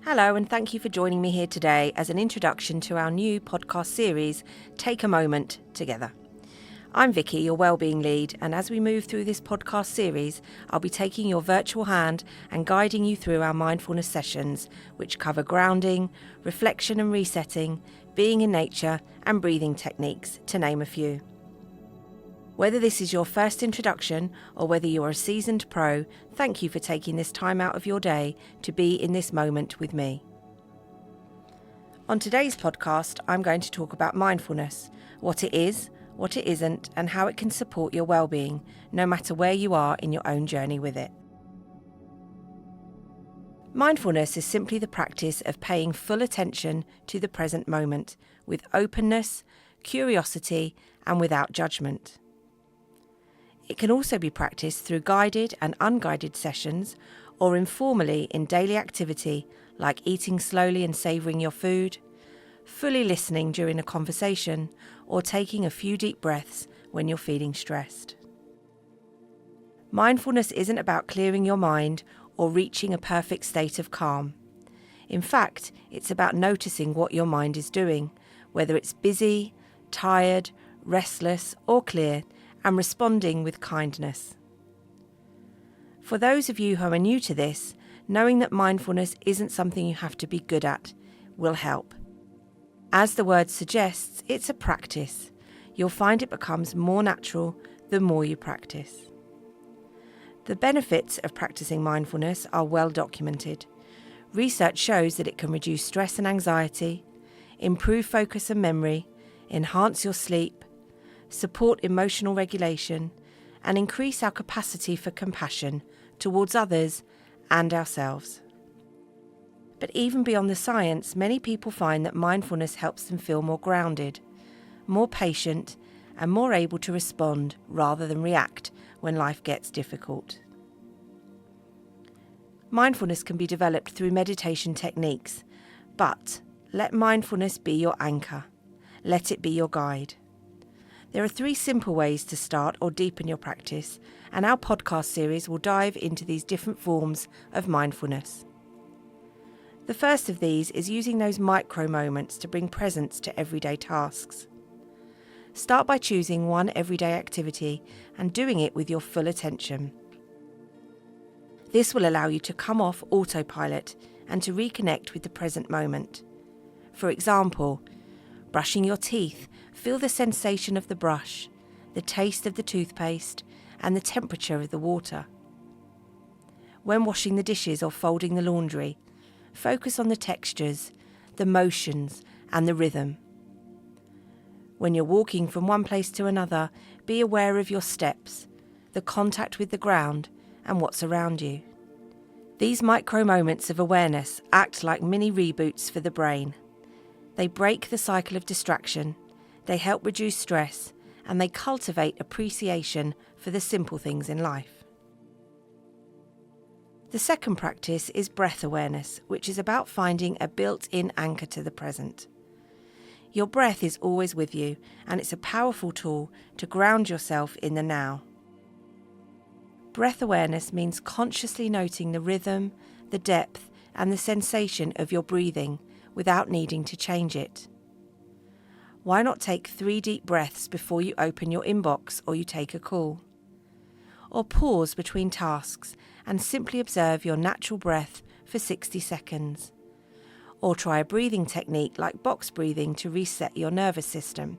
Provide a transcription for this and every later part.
Hello, and thank you for joining me here today as an introduction to our new podcast series, Take a Moment Together. I'm Vicky, your Wellbeing Lead, and as we move through this podcast series, I'll be taking your virtual hand and guiding you through our mindfulness sessions, which cover grounding, reflection and resetting, being in nature, and breathing techniques, to name a few. Whether this is your first introduction or whether you are a seasoned pro, thank you for taking this time out of your day to be in this moment with me. On today's podcast, I'm going to talk about mindfulness, what it is, what it isn't, and how it can support your well-being, no matter where you are in your own journey with it. Mindfulness is simply the practice of paying full attention to the present moment with openness, curiosity, and without judgment. It can also be practiced through guided and unguided sessions or informally in daily activity like eating slowly and savouring your food, fully listening during a conversation, or taking a few deep breaths when you're feeling stressed. Mindfulness isn't about clearing your mind or reaching a perfect state of calm. In fact, it's about noticing what your mind is doing, whether it's busy, tired, restless, or clear, and responding with kindness. For those of you who are new to this, knowing that mindfulness isn't something you have to be good at will help. As the word suggests, it's a practice. You'll find it becomes more natural the more you practice. The benefits of practicing mindfulness are well documented. Research shows that it can reduce stress and anxiety, improve focus and memory, enhance your sleep, support emotional regulation, and increase our capacity for compassion towards others and ourselves. But even beyond the science, many people find that mindfulness helps them feel more grounded, more patient, and more able to respond rather than react when life gets difficult. Mindfulness can be developed through meditation techniques, but let mindfulness be your anchor. Let it be your guide. There are 3 simple ways to start or deepen your practice, and our podcast series will dive into these different forms of mindfulness. The first of these is using those micro moments to bring presence to everyday tasks. Start by choosing one everyday activity and doing it with your full attention. This will allow you to come off autopilot and to reconnect with the present moment. For example, brushing your teeth, feel the sensation of the brush, the taste of the toothpaste, and the temperature of the water. When washing the dishes or folding the laundry, focus on the textures, the motions, and the rhythm. When you're walking from one place to another, be aware of your steps, the contact with the ground, and what's around you. These micro moments of awareness act like mini reboots for the brain. They break the cycle of distraction, they help reduce stress, and they cultivate appreciation for the simple things in life. The second practice is breath awareness, which is about finding a built-in anchor to the present. Your breath is always with you, and it's a powerful tool to ground yourself in the now. Breath awareness means consciously noting the rhythm, the depth, and the sensation of your breathing without needing to change it. Why not take 3 deep breaths before you open your inbox or you take a call? Or pause between tasks and simply observe your natural breath for 60 seconds. Or try a breathing technique like box breathing to reset your nervous system.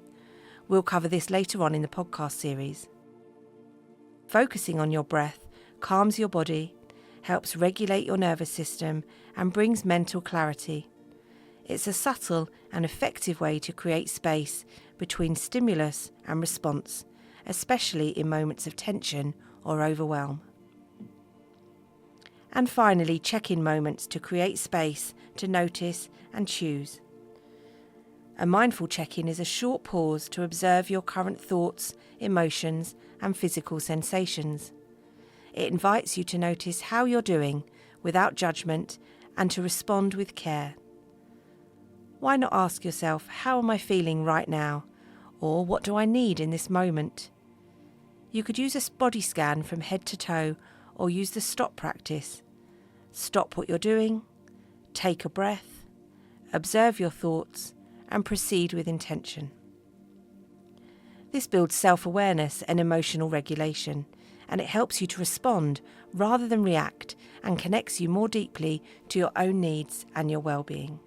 We'll cover this later on in the podcast series. Focusing on your breath calms your body, helps regulate your nervous system, and brings mental clarity. It's a subtle and effective way to create space between stimulus and response, especially in moments of tension or overwhelm. And finally, check-in moments to create space to notice and choose. A mindful check-in is a short pause to observe your current thoughts, emotions, and physical sensations. It invites you to notice how you're doing without judgment and to respond with care. Why not ask yourself, how am I feeling right now? Or what do I need in this moment? You could use a body scan from head to toe or use the stop practice. Stop what you're doing, Take a breath, observe your thoughts, and proceed with intention. This builds self-awareness and emotional regulation, and it helps you to respond rather than react and connects you more deeply to your own needs and your well-being.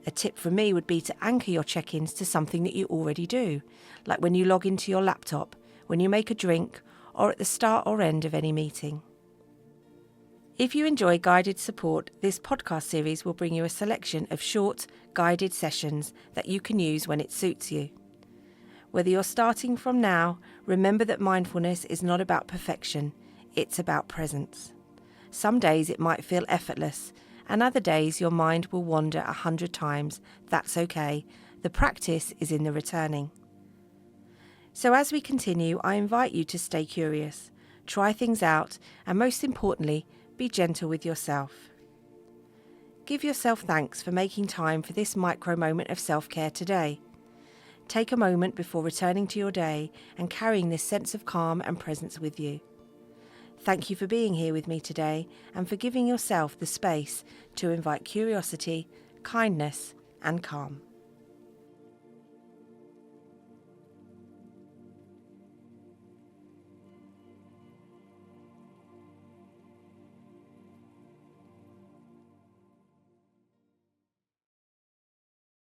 A tip from me would be to anchor your check-ins to something that you already do, like when you log into your laptop, when you make a drink, or at the start or end of any meeting. If you enjoy guided support, this podcast series will bring you a selection of short, guided sessions that you can use when it suits you. Whether you're starting from now, remember that mindfulness is not about perfection, it's about presence. Some days it might feel effortless, and other days your mind will wander 100 times. That's okay. The practice is in the returning. So as we continue, I invite you to stay curious, try things out, and most importantly, be gentle with yourself. Give yourself thanks for making time for this micro moment of self-care today. Take a moment before returning to your day and carrying this sense of calm and presence with you. Thank you for being here with me today and for giving yourself the space to invite curiosity, kindness, and calm.